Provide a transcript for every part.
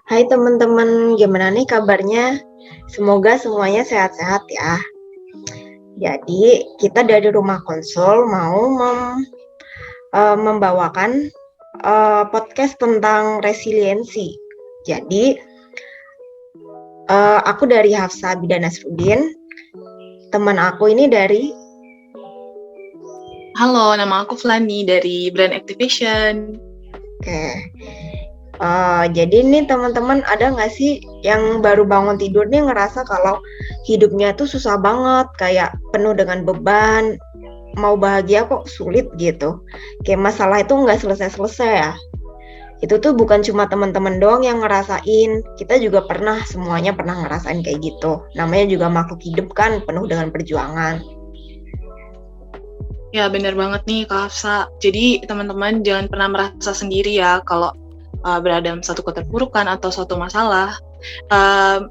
Hai teman-teman, gimana nih kabarnya? Semoga semuanya sehat-sehat ya. Jadi, kita dari Rumah Konsul mau membawakan podcast tentang resiliensi. Jadi, aku dari Hafsa Bidana Nasruddin. Teman aku ini dari... Halo, nama aku Flani dari Brand Activation. Oke. Jadi nih teman-teman, ada nggak sih yang baru bangun tidur nih ngerasa kalau hidupnya tuh susah banget, kayak penuh dengan beban, mau bahagia kok sulit gitu. Kayak masalah itu nggak selesai-selesai ya. Itu tuh bukan cuma teman-teman doang yang ngerasain, kita juga semuanya pernah ngerasain kayak gitu. Namanya juga makhluk hidup kan, penuh dengan perjuangan. Ya, benar banget nih Kak Hafsa. Jadi teman-teman jangan pernah merasa sendiri ya kalau berada dalam satu keterpurukan atau suatu masalah.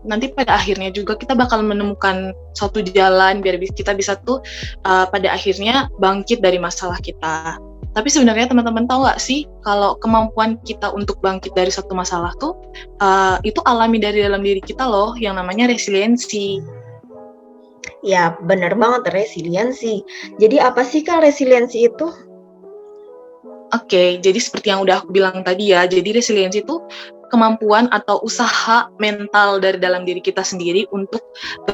Nanti pada akhirnya juga kita bakal menemukan suatu jalan biar kita bisa tuh pada akhirnya bangkit dari masalah kita. Tapi sebenarnya teman-teman tahu nggak sih kalau kemampuan kita untuk bangkit dari suatu masalah tuh itu alami dari dalam diri kita loh, yang namanya resiliensi. Ya, bener banget resiliensi. Jadi apa sih Kak resiliensi itu? Oke, jadi seperti yang udah aku bilang tadi ya, jadi resiliensi itu kemampuan atau usaha mental dari dalam diri kita sendiri untuk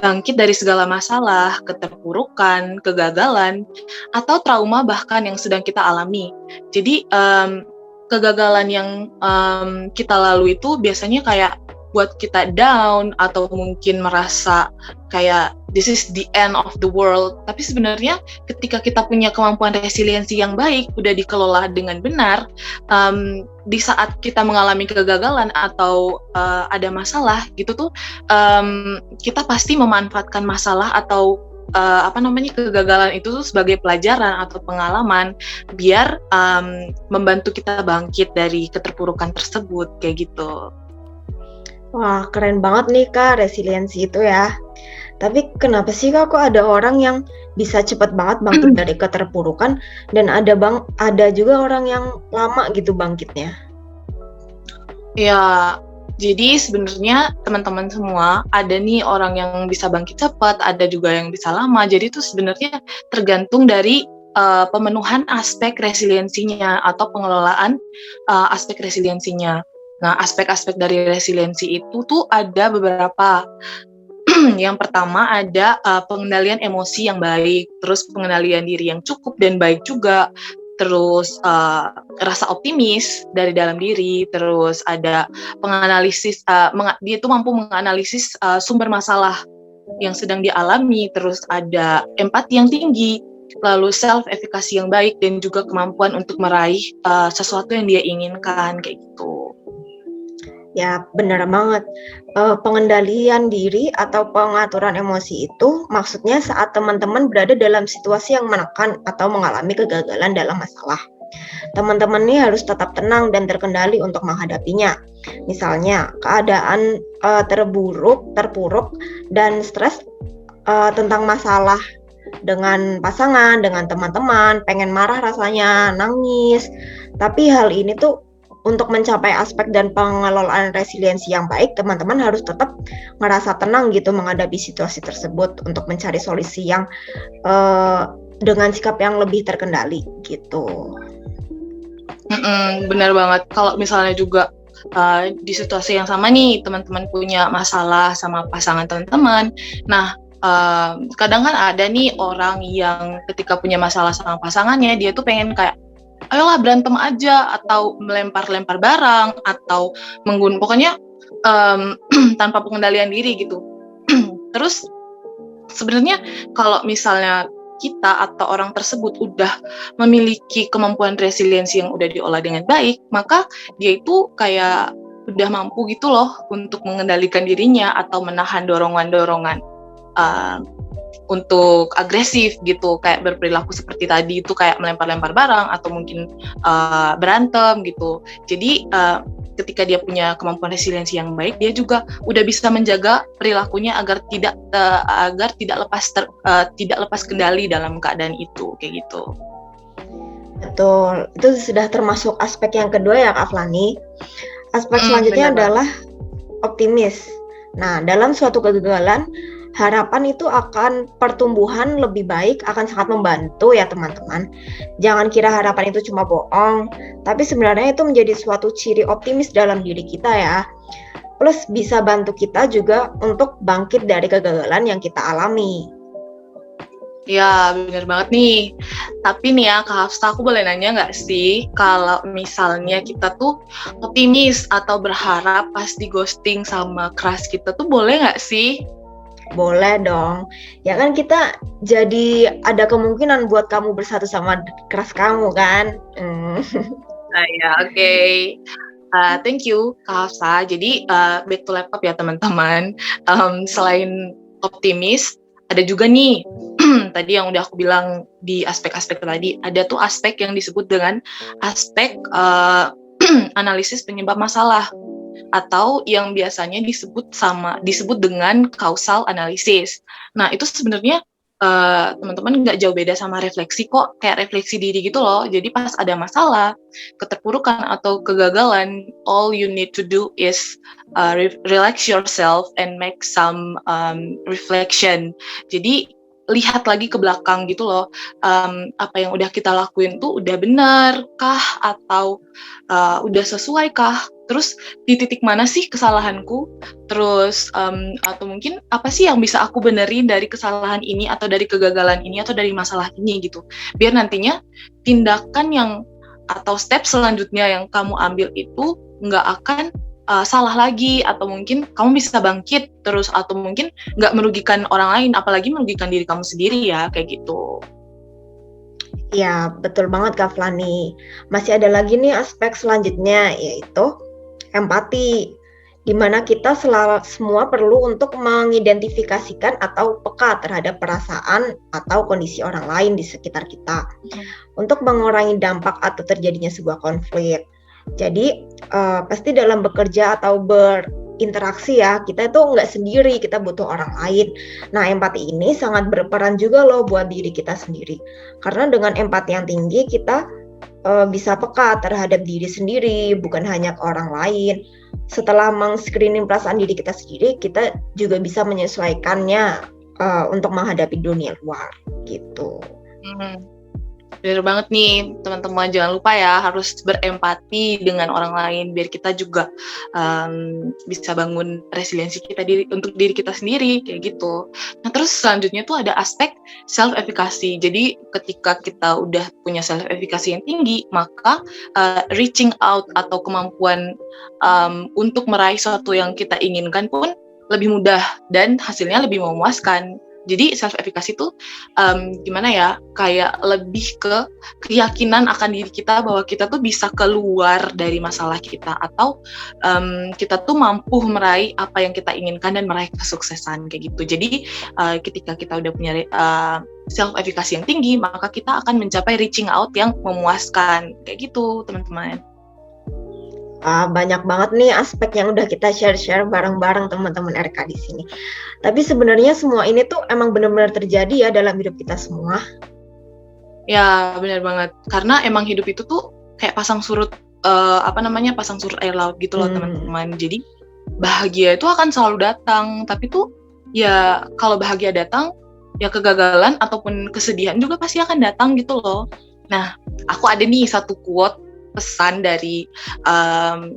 bangkit dari segala masalah, keterpurukan, kegagalan, atau trauma bahkan yang sedang kita alami. Jadi kegagalan yang kita lalui itu biasanya kayak buat kita down atau mungkin merasa kayak this is the end of the world. Tapi sebenarnya ketika kita punya kemampuan resiliensi yang baik, udah dikelola dengan benar, di saat kita mengalami kegagalan atau ada masalah gitu tuh, kita pasti memanfaatkan masalah atau kegagalan itu tuh sebagai pelajaran atau pengalaman biar membantu kita bangkit dari keterpurukan tersebut kayak gitu. Wah, keren banget nih Kak resiliensi itu ya. Tapi kenapa sih Kak kok ada orang yang bisa cepet banget bangkit dari keterpurukan dan ada juga orang yang lama gitu bangkitnya? Ya, jadi sebenarnya teman-teman semua ada nih orang yang bisa bangkit cepat, ada juga yang bisa lama. Jadi itu sebenarnya tergantung dari pemenuhan aspek resiliensinya atau pengelolaan aspek resiliensinya. Nah, aspek-aspek dari resiliensi itu tuh ada beberapa. Yang pertama ada pengendalian emosi yang baik, terus pengendalian diri yang cukup dan baik juga, terus rasa optimis dari dalam diri, terus ada penganalisis, dia itu mampu menganalisis sumber masalah yang sedang dialami, terus ada empati yang tinggi, lalu self-efficacy yang baik, dan juga kemampuan untuk meraih sesuatu yang dia inginkan, kayak gitu. Ya, benar banget. Pengendalian diri atau pengaturan emosi itu maksudnya saat teman-teman berada dalam situasi yang menekan atau mengalami kegagalan dalam masalah. Teman-teman ini harus tetap tenang dan terkendali untuk menghadapinya. Misalnya, keadaan terpuruk dan stres tentang masalah dengan pasangan, dengan teman-teman, pengen marah rasanya, nangis. Tapi hal ini tuh untuk mencapai aspek dan pengelolaan resiliensi yang baik, teman-teman harus tetap merasa tenang gitu menghadapi situasi tersebut untuk mencari solusi yang dengan sikap yang lebih terkendali gitu. Benar banget. Kalau misalnya juga di situasi yang sama nih, teman-teman punya masalah sama pasangan teman-teman. Nah, kadang kan ada nih orang yang ketika punya masalah sama pasangannya, dia tuh pengen kayak ayolah berantem aja atau melempar-lempar barang atau pokoknya tanpa pengendalian diri gitu. Terus sebenarnya kalau misalnya kita atau orang tersebut udah memiliki kemampuan resiliensi yang udah diolah dengan baik, maka dia itu kayak udah mampu gitu loh untuk mengendalikan dirinya atau menahan dorongan-dorongan untuk agresif gitu, kayak berperilaku seperti tadi itu kayak melempar-lempar barang atau mungkin berantem gitu. Jadi ketika dia punya kemampuan resiliensi yang baik, dia juga udah bisa menjaga perilakunya agar tidak lepas kendali dalam keadaan itu kayak gitu. Betul, itu sudah termasuk aspek yang kedua ya Kak Flani. Aspek selanjutnya adalah optimis. Nah, dalam suatu kegagalan, harapan itu akan pertumbuhan lebih baik, akan sangat membantu ya teman-teman. Jangan kira harapan itu cuma bohong, tapi sebenarnya itu menjadi suatu ciri optimis dalam diri kita ya. Plus bisa bantu kita juga untuk bangkit dari kegagalan yang kita alami. Ya, bener banget nih. Tapi nih ya, Kak Hafsa, aku boleh nanya nggak sih, kalau misalnya kita tuh optimis atau berharap pas di ghosting sama crush kita tuh boleh nggak sih? Boleh dong. Ya kan kita jadi ada kemungkinan buat kamu bersatu sama crush kamu kan. Nah ya, oke. Thank you, Kak Hafsa. Jadi, back to laptop ya teman-teman. Selain optimis, ada juga nih, tadi yang udah aku bilang di aspek-aspek tadi, ada tuh aspek yang disebut dengan aspek analisis penyebab masalah, atau yang biasanya disebut dengan causal analysis. Nah, itu sebenarnya teman-teman nggak jauh beda sama refleksi kok, kayak refleksi diri gitu loh. Jadi pas ada masalah, keterpurukan atau kegagalan, all you need to do is relax yourself and make some reflection. Jadi lihat lagi ke belakang gitu loh, apa yang udah kita lakuin tuh udah benar kah, atau udah sesuai kah, terus di titik mana sih kesalahanku, terus atau mungkin apa sih yang bisa aku benerin dari kesalahan ini, atau dari kegagalan ini, atau dari masalah ini gitu, biar nantinya tindakan yang atau step selanjutnya yang kamu ambil itu nggak akan salah lagi, atau mungkin kamu bisa bangkit terus, atau mungkin nggak merugikan orang lain, apalagi merugikan diri kamu sendiri ya, kayak gitu. Ya, betul banget Kak Flani. Masih ada lagi nih aspek selanjutnya, yaitu empati, di mana kita semua perlu untuk mengidentifikasikan atau peka terhadap perasaan atau kondisi orang lain di sekitar kita, untuk mengurangi dampak atau terjadinya sebuah konflik. Jadi pasti dalam bekerja atau berinteraksi ya, kita itu nggak sendiri, kita butuh orang lain. Nah, empati ini sangat berperan juga loh buat diri kita sendiri. Karena dengan empati yang tinggi, kita bisa peka terhadap diri sendiri, bukan hanya ke orang lain. Setelah meng-screening perasaan diri kita sendiri, kita juga bisa menyesuaikannya untuk menghadapi dunia luar, gitu. Bener banget nih teman-teman, jangan lupa ya harus berempati dengan orang lain biar kita juga bisa bangun resiliensi kita untuk diri kita sendiri, kayak gitu. Nah, terus selanjutnya tuh ada aspek self efficacy. Jadi ketika kita udah punya self efficacy yang tinggi, maka reaching out atau kemampuan untuk meraih sesuatu yang kita inginkan pun lebih mudah dan hasilnya lebih memuaskan. Jadi self efficacy itu gimana ya, kayak lebih ke keyakinan akan diri kita bahwa kita tuh bisa keluar dari masalah kita, atau kita tuh mampu meraih apa yang kita inginkan dan meraih kesuksesan, kayak gitu. Jadi ketika kita udah punya self efficacy yang tinggi, maka kita akan mencapai reaching out yang memuaskan, kayak gitu teman-teman. Banyak banget nih aspek yang udah kita share bareng-bareng teman-teman RK di sini. Tapi sebenarnya semua ini tuh emang benar-benar terjadi ya dalam hidup kita semua. Ya, benar banget. Karena emang hidup itu tuh kayak pasang surut pasang surut air laut gitu loh teman-teman. Jadi bahagia itu akan selalu datang, tapi tuh ya kalau bahagia datang, ya kegagalan ataupun kesedihan juga pasti akan datang gitu loh. Nah, aku ada nih satu quote pesan dari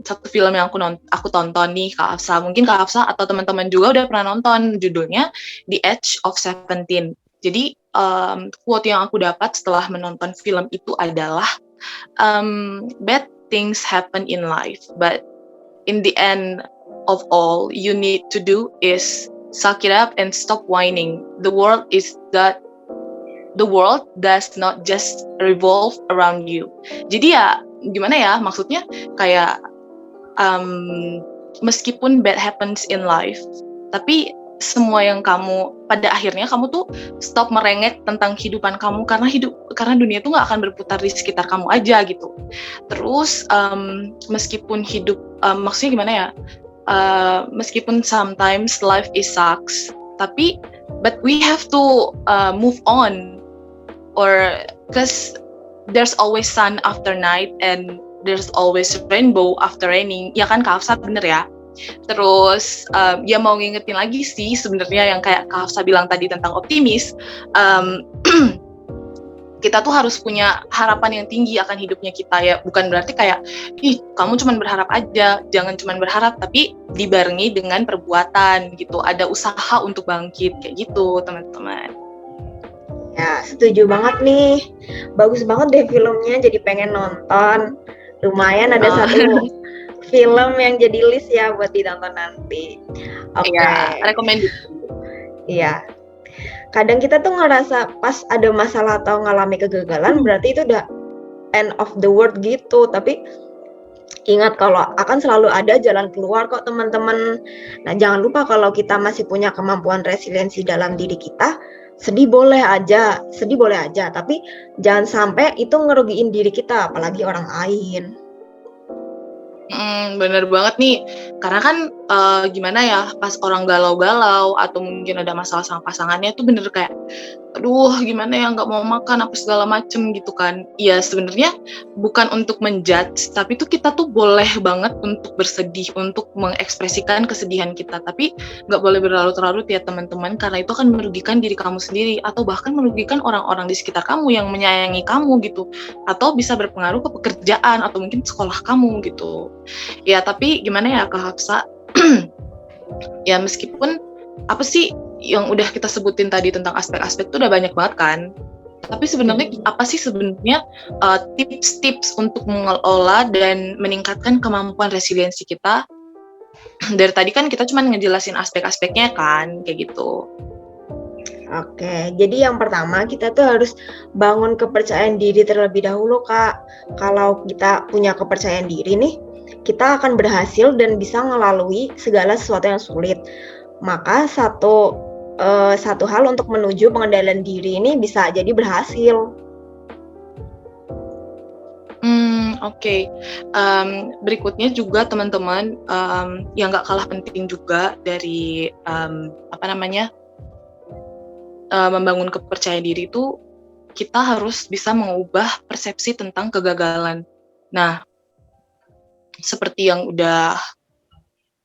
satu film yang aku tonton nih, Kak Hafsa. Mungkin Kak Hafsa atau teman-teman juga udah pernah nonton, judulnya The Age of 17. Jadi quote yang aku dapat setelah menonton film itu adalah bad things happen in life, but in the end of all you need to do is suck it up and stop whining. The world does not just revolve around you. Jadi ya gimana ya, maksudnya kayak meskipun bad happens in life, tapi semua yang pada akhirnya kamu tuh stop merengek tentang kehidupan kamu, karena dunia tuh nggak akan berputar di sekitar kamu aja gitu. Terus meskipun hidup maksudnya gimana ya, meskipun sometimes life is sucks, but we have to move on, or because there's always sun after night and there's always rainbow after raining. Ya kan Kak Hafsa, bener ya? Terus ya mau ngingetin lagi sih sebenarnya yang kayak Kak Hafsa bilang tadi tentang optimis. Kita tuh harus punya harapan yang tinggi akan hidupnya kita ya. Bukan berarti kayak, kamu cuma berharap aja. Jangan cuma berharap, tapi dibarengi dengan perbuatan gitu. Ada usaha untuk bangkit, kayak gitu teman-teman. Ya, setuju banget nih. Bagus banget deh filmnya, jadi pengen nonton. Lumayan ada satu film yang jadi list ya buat ditonton nanti. Oke. Ya, recommended. Iya. Kadang kita tuh ngerasa pas ada masalah atau ngalami kegagalan berarti itu udah end of the world gitu. Tapi ingat kalau akan selalu ada jalan keluar kok teman-teman. Nah, jangan lupa kalau kita masih punya kemampuan resiliensi dalam diri kita, sedih boleh aja, tapi jangan sampai itu ngerugiin diri kita, apalagi orang lain. Bener banget nih, karena kan gimana ya, pas orang galau-galau atau mungkin ada masalah sama pasangannya tuh bener kayak, aduh gimana ya nggak mau makan apa segala macem gitu kan. Ya sebenarnya bukan untuk menjudge, tapi tuh kita tuh boleh banget untuk bersedih, untuk mengekspresikan kesedihan kita, tapi nggak boleh berlarut-larut ya teman-teman, karena itu akan merugikan diri kamu sendiri atau bahkan merugikan orang-orang di sekitar kamu yang menyayangi kamu gitu, atau bisa berpengaruh ke pekerjaan atau mungkin sekolah kamu gitu. Ya tapi gimana ya Kak Hafsa, ya meskipun apa sih yang udah kita sebutin tadi tentang aspek-aspek itu udah banyak banget kan, tapi sebenarnya apa sih sebenarnya tips-tips untuk mengelola dan meningkatkan kemampuan resiliensi kita? Dari tadi kan kita cuma ngejelasin aspek-aspeknya kan, kayak gitu. Oke, jadi yang pertama kita tuh harus bangun kepercayaan diri terlebih dahulu, Kak. Kalau kita punya kepercayaan diri nih, kita akan berhasil dan bisa melalui segala sesuatu yang sulit. Maka satu hal untuk menuju pengendalian diri ini bisa jadi berhasil. Oke. Berikutnya juga teman-teman, yang nggak kalah penting juga dari membangun kepercayaan diri itu, kita harus bisa mengubah persepsi tentang kegagalan. Nah, seperti yang udah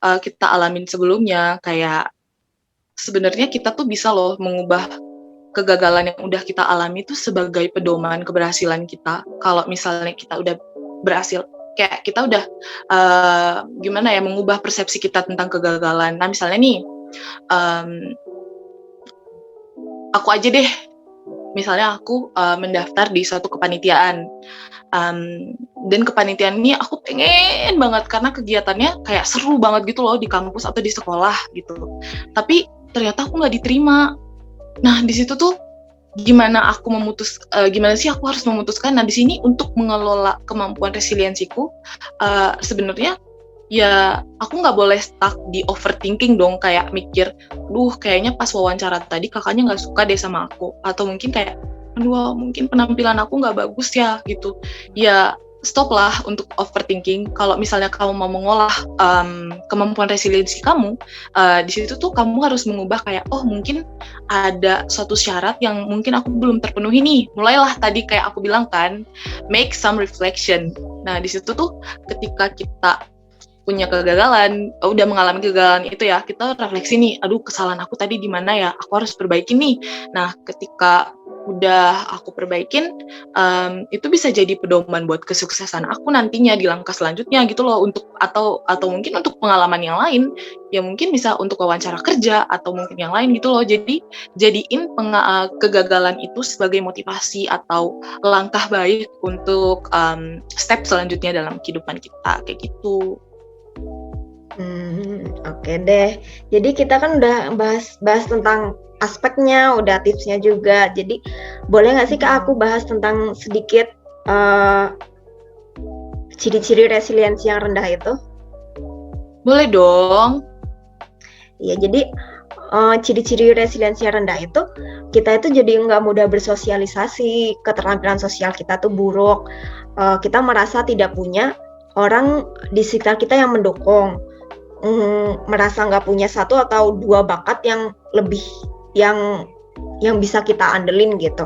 kita alamin sebelumnya, kayak sebenarnya kita tuh bisa loh mengubah kegagalan yang udah kita alami itu sebagai pedoman keberhasilan kita. Kalau misalnya kita udah berhasil, kayak kita udah mengubah persepsi kita tentang kegagalan. Nah misalnya nih, aku aja deh, misalnya aku mendaftar di suatu kepanitiaan, dan kepanitiaan ini aku pengen banget karena kegiatannya kayak seru banget gitu loh di kampus atau di sekolah gitu. Tapi ternyata aku nggak diterima. Nah di situ tuh gimana sih aku harus memutuskan? Nah di sini untuk mengelola kemampuan resiliensiku, sebenarnya ya aku nggak boleh stuck di overthinking dong, kayak mikir, kayaknya pas wawancara tadi kakaknya nggak suka deh sama aku, atau mungkin kayak, mungkin penampilan aku nggak bagus ya gitu. Ya stop lah untuk overthinking. Kalau misalnya kamu mau mengolah kemampuan resiliensi kamu, di situ tuh kamu harus mengubah kayak, mungkin ada suatu syarat yang mungkin aku belum terpenuhi nih. Mulailah tadi kayak aku bilang kan, make some reflection. Nah di situ tuh ketika kita punya kegagalan, udah mengalami kegagalan itu ya, kita refleksi nih, kesalahan aku tadi di mana ya, aku harus perbaiki nih. Nah ketika udah aku perbaikin, itu bisa jadi pedoman buat kesuksesan aku nantinya di langkah selanjutnya gitu loh, atau mungkin untuk pengalaman yang lain, ya mungkin bisa untuk wawancara kerja atau mungkin yang lain gitu loh. Jadi jadiin kegagalan itu sebagai motivasi atau langkah baik untuk step selanjutnya dalam kehidupan kita, kayak gitu. Oke deh. Jadi kita kan udah bahas tentang aspeknya, udah tipsnya juga. Jadi boleh nggak sih Kak aku bahas tentang sedikit ciri-ciri resiliensi yang rendah itu? Boleh dong. Iya, jadi ciri-ciri resiliensi yang rendah itu, kita itu jadi nggak mudah bersosialisasi, keterampilan sosial kita tuh buruk, kita merasa tidak punya orang di sekitar kita yang mendukung, merasa nggak punya satu atau dua bakat yang lebih yang bisa kita andelin gitu,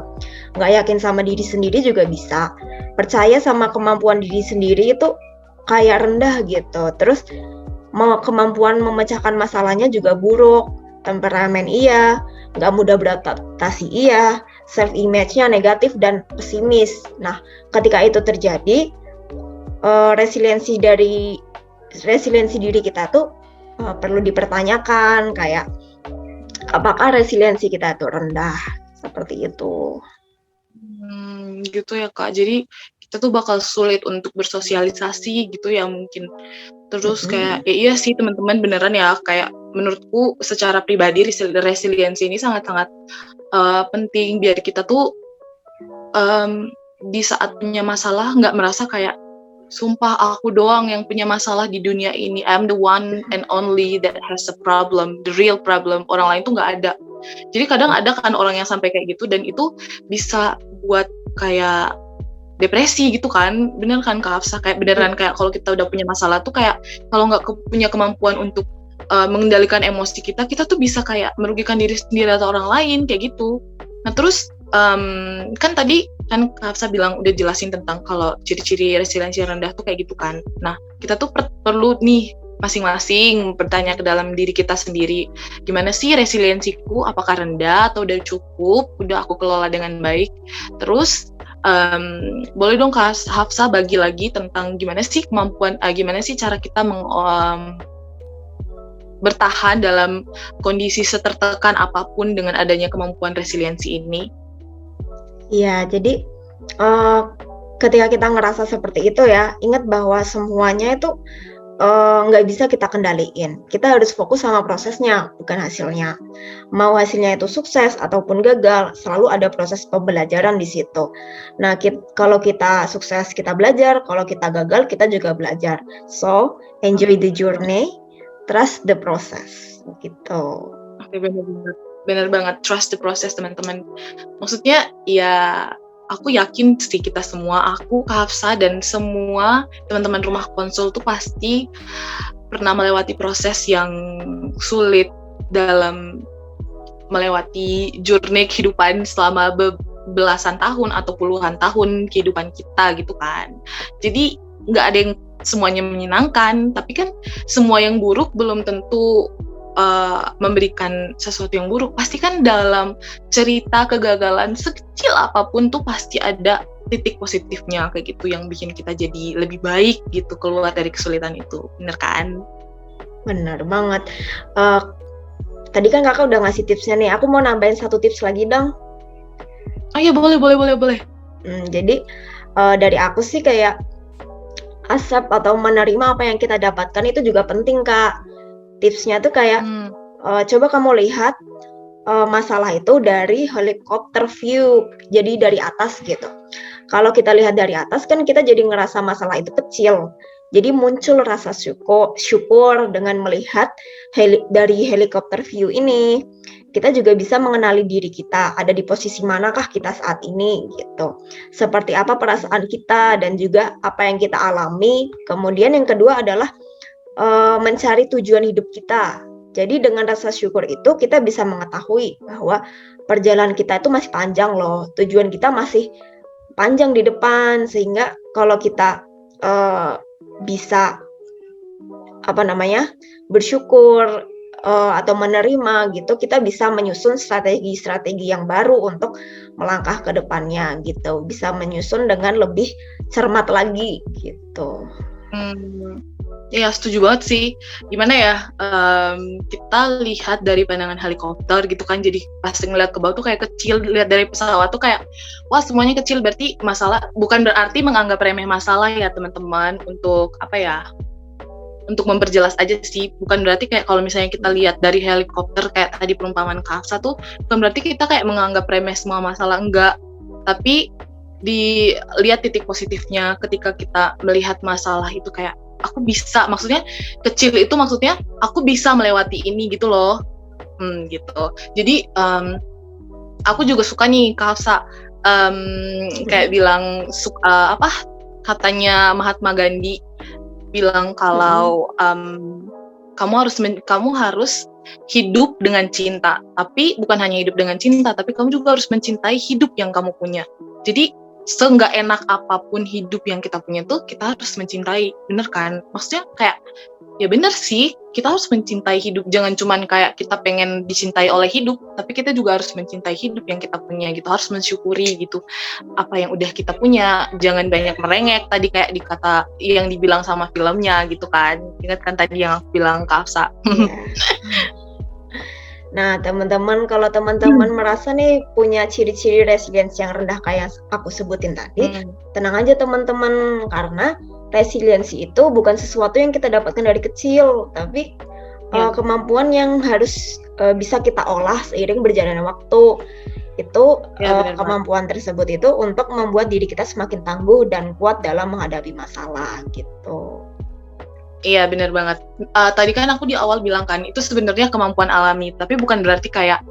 nggak yakin sama diri sendiri juga bisa, percaya sama kemampuan diri sendiri itu kayak rendah gitu. Terus kemampuan memecahkan masalahnya juga buruk, temperamen iya, nggak mudah beradaptasi iya, self image-nya negatif dan pesimis. Nah, ketika itu terjadi, resiliensi diri kita tuh perlu dipertanyakan, kayak apakah resiliensi kita itu rendah, seperti itu. Gitu ya Kak. Jadi kita tuh bakal sulit untuk bersosialisasi gitu ya mungkin. Terus kayak ya iya sih teman-teman beneran ya, kayak menurutku secara pribadi resiliensi ini sangat-sangat penting biar kita tuh di saat punya masalah nggak merasa kayak sumpah aku doang yang punya masalah di dunia ini, I'm the one and only that has a problem, the real problem, orang lain tuh nggak ada. Jadi kadang ada kan orang yang sampai kayak gitu dan itu bisa buat kayak depresi gitu kan, bener kan Kak Hafsah? Kayak beneran kayak kalau kita udah punya masalah tuh kayak kalau nggak punya kemampuan untuk mengendalikan emosi kita tuh bisa kayak merugikan diri sendiri atau orang lain kayak gitu. Nah terus kan tadi kan Kak Hafsah bilang udah jelasin tentang kalau ciri-ciri resiliensi rendah tuh kayak gitu kan. Nah kita tuh perlu nih masing-masing bertanya ke dalam diri kita sendiri, gimana sih resiliensiku, apakah rendah atau udah cukup, udah aku kelola dengan baik. Terus boleh dong Kak Hafsah bagi lagi tentang gimana sih kemampuan, gimana sih cara kita bertahan dalam kondisi setertekan apapun dengan adanya kemampuan resiliensi ini. Iya, jadi ketika kita ngerasa seperti itu ya, ingat bahwa semuanya itu nggak bisa kita kendaliin. Kita harus fokus sama prosesnya, bukan hasilnya. Mau hasilnya itu sukses ataupun gagal, selalu ada proses pembelajaran di situ. Nah, kalau kita sukses, kita belajar. Kalau kita gagal, kita juga belajar. So, enjoy the journey, trust the process. Gitu. Oke, benar banget. Trust the process, teman-teman. Maksudnya, ya aku yakin sih kita semua, aku, Kak Hafsah, dan semua teman-teman rumah konsul tuh pasti pernah melewati proses yang sulit dalam melewati journey kehidupan selama belasan tahun atau puluhan tahun kehidupan kita gitu kan. Jadi nggak ada yang semuanya menyenangkan, tapi kan semua yang buruk belum tentu memberikan sesuatu yang buruk. Pasti kan dalam cerita kegagalan sekecil apapun tuh pasti ada titik positifnya kayak gitu yang bikin kita jadi lebih baik gitu keluar dari kesulitan itu. Bener kan? Bener banget. Tadi kan kakak udah ngasih tipsnya nih, aku mau nambahin satu tips lagi dong. Oh iya boleh. Jadi dari aku sih kayak accept atau menerima apa yang kita dapatkan itu juga penting Kak. Tipsnya tuh kayak coba kamu lihat masalah itu dari helikopter view, jadi dari atas gitu. Kalau kita lihat dari atas kan kita jadi ngerasa masalah itu kecil. Jadi muncul rasa syukur dengan melihat dari helikopter view ini. Kita juga bisa mengenali diri kita, ada di posisi manakah kita saat ini gitu. Seperti apa perasaan kita dan juga apa yang kita alami. Kemudian yang kedua adalah mencari tujuan hidup kita. Jadi dengan rasa syukur itu kita bisa mengetahui bahwa perjalanan kita itu masih panjang loh. Tujuan kita masih panjang di depan, sehingga kalau kita bisa bersyukur atau menerima gitu, kita bisa menyusun strategi-strategi yang baru untuk melangkah ke depannya gitu. Bisa menyusun dengan lebih cermat lagi gitu. Ya setuju banget sih. Gimana ya, kita lihat dari pandangan helikopter gitu kan, jadi pas ngeliat ke bawah tuh kayak kecil, lihat dari pesawat tuh kayak wah semuanya kecil, berarti masalah bukan berarti menganggap remeh masalah ya teman-teman, untuk untuk memperjelas aja sih, bukan berarti kayak kalau misalnya kita lihat dari helikopter kayak tadi perumpamaan Kak Hafsah tuh, bukan berarti kita kayak menganggap remeh semua masalah, enggak, tapi dilihat titik positifnya ketika kita melihat masalah itu kayak aku bisa, maksudnya kecil itu maksudnya aku bisa melewati ini gitu loh, gitu. Jadi aku juga suka nih Kak Hafsah kayak bilang katanya Mahatma Gandhi bilang kalau kamu harus hidup dengan cinta, tapi bukan hanya hidup dengan cinta, tapi kamu juga harus mencintai hidup yang kamu punya. Jadi seenggak enak apapun hidup yang kita punya tuh kita harus mencintai, bener kan? Maksudnya kayak ya benar sih, kita harus mencintai hidup, jangan cuman kayak kita pengen dicintai oleh hidup, tapi kita juga harus mencintai hidup yang kita punya gitu, harus mensyukuri gitu apa yang udah kita punya, jangan banyak merengek tadi kayak dikata yang dibilang sama filmnya gitu kan, ingat kan tadi yang aku bilang ke Afsa. Iya. Nah, teman-teman, kalau teman-teman merasa nih punya ciri-ciri resiliensi yang rendah kayak aku sebutin tadi, tenang aja teman-teman, karena resiliensi itu bukan sesuatu yang kita dapatkan dari kecil, tapi kemampuan yang harus bisa kita olah seiring berjalannya waktu. Itu kemampuan tersebut itu untuk membuat diri kita semakin tangguh dan kuat dalam menghadapi masalah gitu. Iya benar banget. Tadi kan aku di awal bilang kan itu sebenarnya kemampuan alami, tapi bukan berarti kayak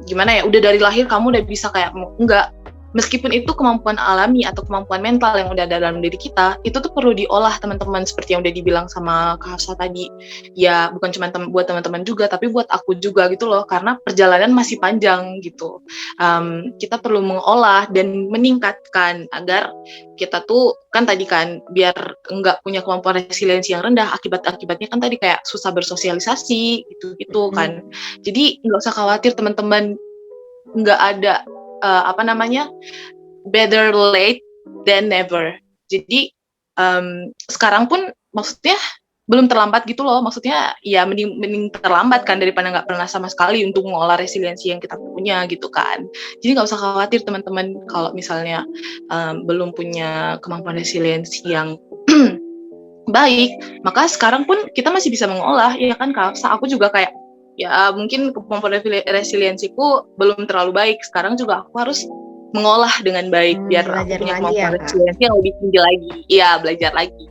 gimana ya, udah dari lahir kamu udah bisa kayak enggak. Meskipun itu kemampuan alami atau kemampuan mental yang udah ada dalam diri kita, itu tuh perlu diolah teman-teman seperti yang udah dibilang sama Kak Hafsa tadi. Ya bukan cuma buat teman-teman juga, tapi buat aku juga gitu loh, karena perjalanan masih panjang gitu. Kita perlu mengolah dan meningkatkan agar kita tuh kan tadi kan biar enggak punya kemampuan resiliensi yang rendah, akibatnya kan tadi kayak susah bersosialisasi gitu kan. Jadi nggak usah khawatir teman-teman, nggak ada better late than never. Jadi sekarang pun maksudnya belum terlambat gitu loh, maksudnya ya mending terlambat kan daripada nggak pernah sama sekali untuk mengolah resiliensi yang kita punya gitu kan. Jadi nggak usah khawatir teman-teman kalau misalnya belum punya kemampuan resiliensi yang baik, maka sekarang pun kita masih bisa mengolah, ya kan Kak Hafsa? Aku juga kayak ya mungkin kemampuan resiliensiku belum terlalu baik, sekarang juga aku harus mengolah dengan baik biar aku punya kemampuan resiliensi yang lebih tinggi lagi. Iya, belajar lagi.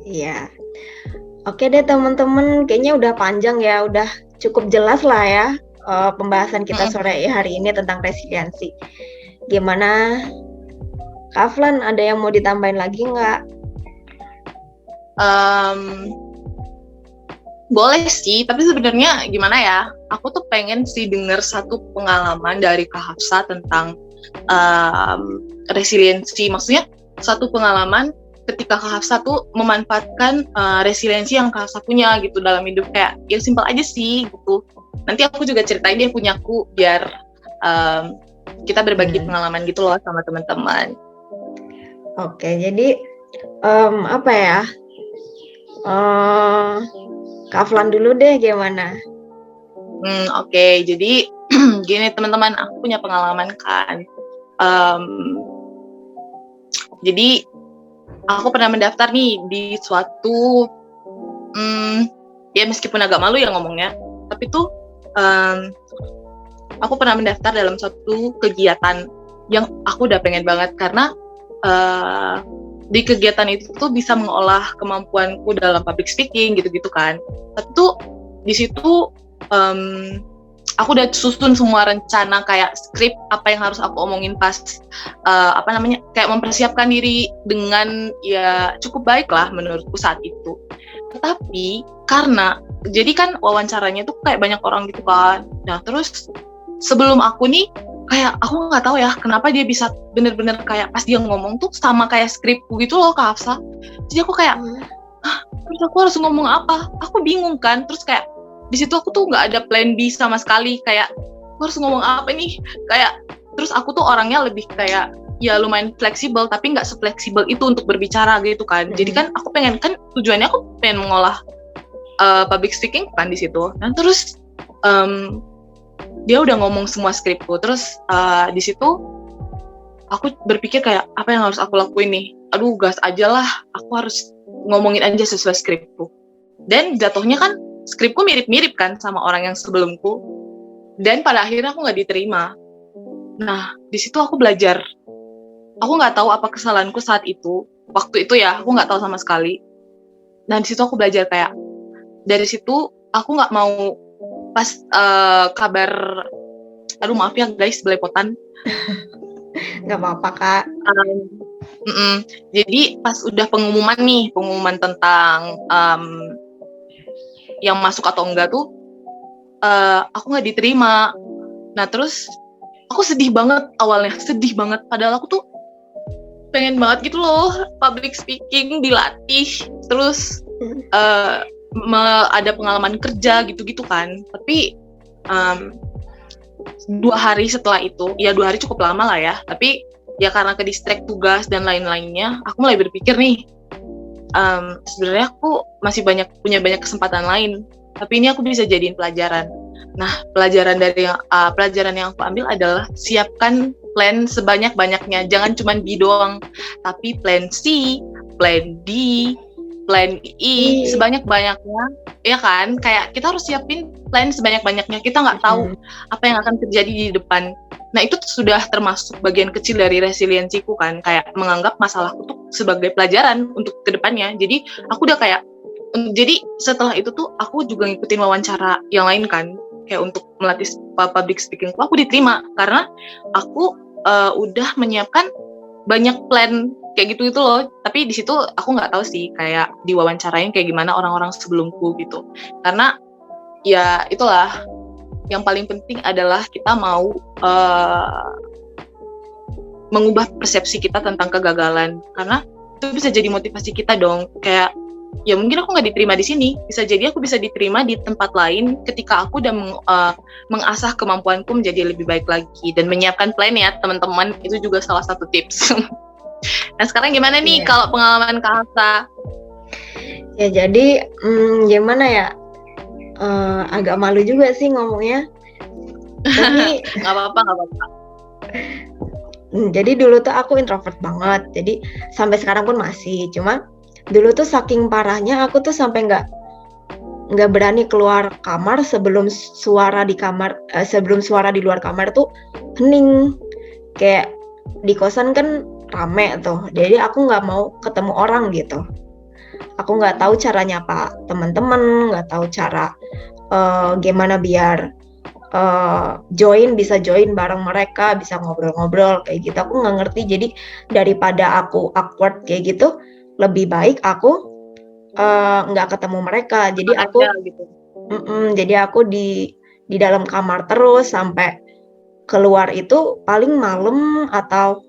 Iya. Oke deh teman-teman, kayaknya udah panjang ya, udah cukup jelas lah ya pembahasan kita sore hari ini tentang resiliensi. Gimana Kak Aflan, ada yang mau ditambahin lagi nggak? Boleh sih, tapi sebenarnya gimana ya, aku tuh pengen sih dengar satu pengalaman dari Kak Hafsa tentang resiliensi. Maksudnya satu pengalaman ketika Kak Hafsa tuh memanfaatkan resiliensi yang Kak Hafsa punya gitu dalam hidup, kayak yang simpel aja sih gitu. Nanti aku juga ceritain deh punyaku biar kita berbagi pengalaman gitu loh sama teman-teman. Oke, jadi apa ya? Kak Aflan dulu deh, gimana? Oke, jadi gini teman-teman, aku punya pengalaman kan. Jadi aku pernah mendaftar nih di suatu, ya meskipun agak malu ya ngomongnya, tapi tuh aku pernah mendaftar dalam suatu kegiatan yang aku udah pengen banget, karena di kegiatan itu tuh bisa mengolah kemampuanku dalam public speaking gitu-gitu kan. Tapi tuh di situ aku udah susun semua rencana kayak skrip apa yang harus aku omongin pas kayak mempersiapkan diri dengan ya cukup baik lah menurutku saat itu. Tetapi karena jadi kan wawancaranya tuh kayak banyak orang gitu kan. Nah terus sebelum aku nih kayak aku nggak tahu ya kenapa dia bisa bener-bener kayak pas dia ngomong tuh sama kayak skripku gitu loh Kak Hafsa. Jadi aku kayak terus aku harus ngomong apa? Aku bingung kan. Terus kayak di situ aku tuh nggak ada plan B sama sekali, kayak aku harus ngomong apa nih? Kayak terus aku tuh orangnya lebih kayak ya lumayan fleksibel, tapi nggak sefleksibel itu untuk berbicara gitu kan. Jadi kan aku pengen, kan tujuannya aku pengen mengolah public speaking kan di situ. Dan terus dia udah ngomong semua skripku, terus di situ aku berpikir kayak apa yang harus aku lakuin nih? Aduh gas aja lah, aku harus ngomongin aja sesuai skripku. Dan jatuhnya kan skripku mirip-mirip kan sama orang yang sebelumku, dan pada akhirnya aku nggak diterima. Nah di situ aku belajar, aku nggak tahu apa kesalahanku saat itu, waktu itu ya aku nggak tahu sama sekali. Nah di situ aku belajar kayak dari situ aku nggak mau pas kabar, aduh maaf ya guys belepotan. Nggak apa-apa Kak. Jadi pas udah pengumuman tentang yang masuk atau enggak tuh aku nggak diterima. Nah terus aku sedih banget awalnya, sedih banget, padahal aku tuh pengen banget gitu loh public speaking dilatih, terus ada pengalaman kerja gitu-gitu kan. Tapi 2 hari setelah itu, ya 2 hari cukup lama lah ya, tapi ya karena ke distract tugas dan lain-lainnya, aku mulai berpikir nih, sebenarnya aku masih punya banyak kesempatan lain, tapi ini aku bisa jadiin pelajaran. Nah, pelajaran yang aku ambil adalah siapkan plan sebanyak-banyaknya, jangan cuma B doang, tapi plan C, plan D, plan E, sebanyak-banyaknya, ya kan? Kayak kita harus siapin plan sebanyak-banyaknya, kita nggak tahu apa yang akan terjadi di depan. Nah, itu sudah termasuk bagian kecil dari resiliensiku kan, kayak menganggap masalahku tuh sebagai pelajaran untuk kedepannya. Jadi aku udah kayak, jadi setelah itu tuh aku juga ngikutin wawancara yang lain kan, kayak untuk melatih public speaking, aku diterima karena aku udah menyiapkan banyak plan kayak gitu loh. Tapi di situ aku nggak tahu sih kayak diwawancarain kayak gimana orang-orang sebelumku gitu. Karena ya itulah, yang paling penting adalah kita mau mengubah persepsi kita tentang kegagalan, karena itu bisa jadi motivasi kita dong. Kayak ya mungkin aku nggak diterima di sini, bisa jadi aku bisa diterima di tempat lain ketika aku udah mengasah kemampuanku menjadi lebih baik lagi dan menyiapkan plan ya teman-teman, itu juga salah satu tips. Nah sekarang gimana nih kalau pengalaman Kak Hafsa? Ya jadi gimana ya, agak malu juga sih ngomongnya, tapi nggak apa-apa. Jadi dulu tuh aku introvert banget, jadi sampai sekarang pun masih. Cuma dulu tuh saking parahnya aku tuh sampai nggak berani keluar kamar sebelum suara di luar kamar tuh hening. Kayak di kosan kan rame tuh, jadi aku nggak mau ketemu orang gitu. Aku nggak tahu cara nyapa teman-teman, nggak tahu cara gimana biar bisa join bareng mereka, bisa ngobrol-ngobrol kayak gitu. Aku nggak ngerti. Jadi daripada aku awkward kayak gitu, lebih baik aku nggak ketemu mereka. Jadi aku di dalam kamar terus sampai keluar itu paling malam atau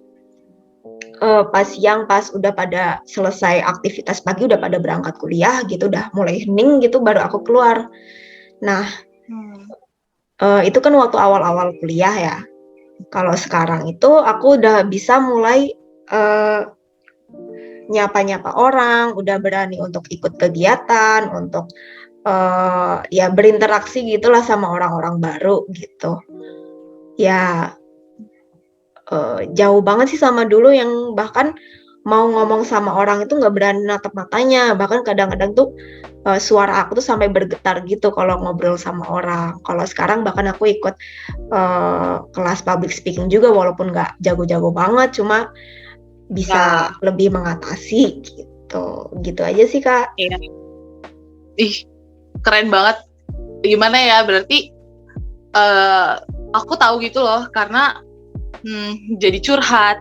pas siang, pas udah pada selesai aktivitas pagi, udah pada berangkat kuliah gitu, udah mulai hening gitu, baru aku keluar. Nah, itu kan waktu awal-awal kuliah ya. Kalau sekarang itu aku udah bisa mulai nyapa-nyapa orang, udah berani untuk ikut kegiatan, untuk ya berinteraksi gitulah sama orang-orang baru gitu. Ya jauh banget sih sama dulu yang bahkan mau ngomong sama orang itu nggak berani natap matanya. Bahkan kadang-kadang tuh suara aku tuh sampai bergetar gitu kalau ngobrol sama orang. Kalau sekarang bahkan aku ikut kelas public speaking juga, walaupun nggak jago-jago banget, cuma bisa lebih mengatasi gitu. Gitu aja sih Kak. Iya. Ih, keren banget. Gimana ya, berarti aku tahu gitu loh, karena jadi curhat.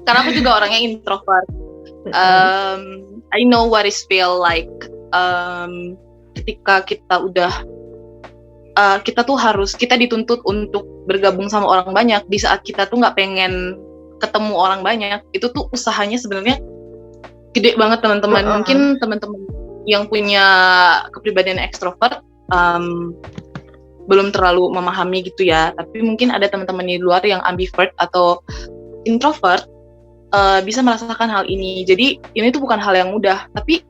Karena aku juga orangnya introvert. I know what it feel like. Ketika kita udah kita dituntut untuk bergabung sama orang banyak di saat kita tuh nggak pengen ketemu orang banyak. Itu tuh usahanya sebenarnya gede banget teman-teman. Mungkin teman-teman yang punya kepribadian ekstrovert belum terlalu memahami gitu ya. Tapi mungkin ada teman-teman di luar yang ambivert atau introvert bisa merasakan hal ini. Jadi ini tuh bukan hal yang mudah. Tapi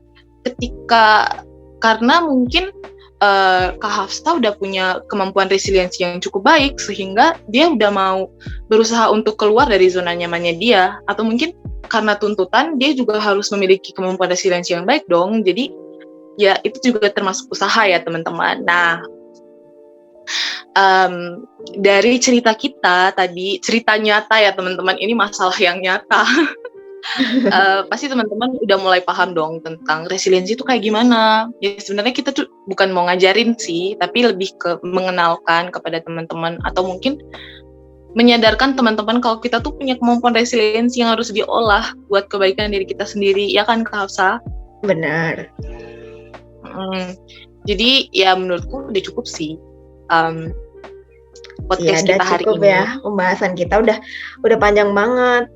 karena mungkin Kak Hafsa udah punya kemampuan resiliensi yang cukup baik, sehingga dia udah mau berusaha untuk keluar dari zona nyamannya dia. Atau mungkin karena tuntutan, dia juga harus memiliki kemampuan resiliensi yang baik dong. Jadi ya itu juga termasuk usaha ya teman-teman. Nah, dari cerita kita tadi, cerita nyata ya teman-teman, ini masalah yang nyata. Pasti teman-teman udah mulai paham dong tentang resiliensi itu kayak gimana. Ya sebenarnya kita tuh bukan mau ngajarin sih, tapi lebih ke mengenalkan kepada teman-teman, atau mungkin menyadarkan teman-teman kalau kita tuh punya kemampuan resiliensi yang harus diolah buat kebaikan diri kita sendiri, ya kan Kak Hafsa? Benar. Jadi ya menurutku udah cukup sih podcast kita hari ini. Ya, pembahasan kita udah panjang banget.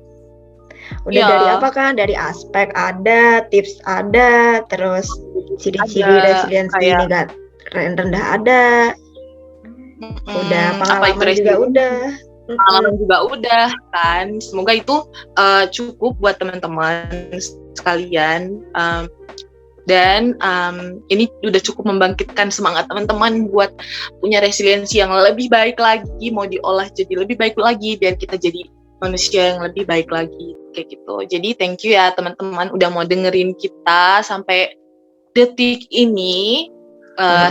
Udah Iya. dari apa kan? Dari aspek ada, tips ada, terus ciri-ciri Ada resiliensi kayak rendah ada, udah apa itu pengalaman juga resiliensi, udah. pengalaman juga udah kan. Semoga itu cukup buat teman-teman sekalian. Dan ini udah cukup membangkitkan semangat teman-teman buat punya resiliensi yang lebih baik lagi, mau diolah jadi lebih baik lagi biar kita jadi manusia yang lebih baik lagi kayak gitu. Jadi thank you ya teman-teman udah mau dengerin kita sampai detik ini.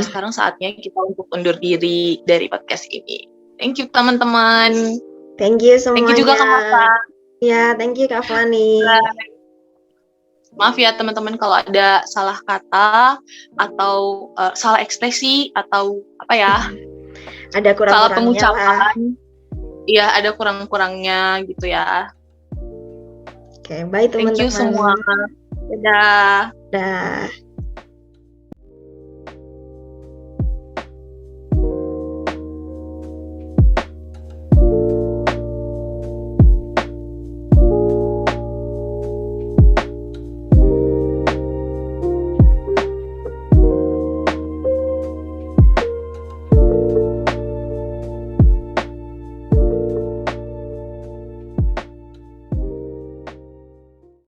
Sekarang saatnya kita untuk undur diri dari podcast ini. Thank you teman-teman. Thank you Thank you juga Kak semuanya. Marta. Ya, thank you Kak Fani. Maaf ya teman-teman kalau ada salah kata atau salah ekspresi atau apa ya, Ada salah kurang-kurangnya lah. pengucapan. Iya, ada kurang-kurangnya gitu ya. Oke, bye teman-teman. Thank you semua. Dadah. Dah.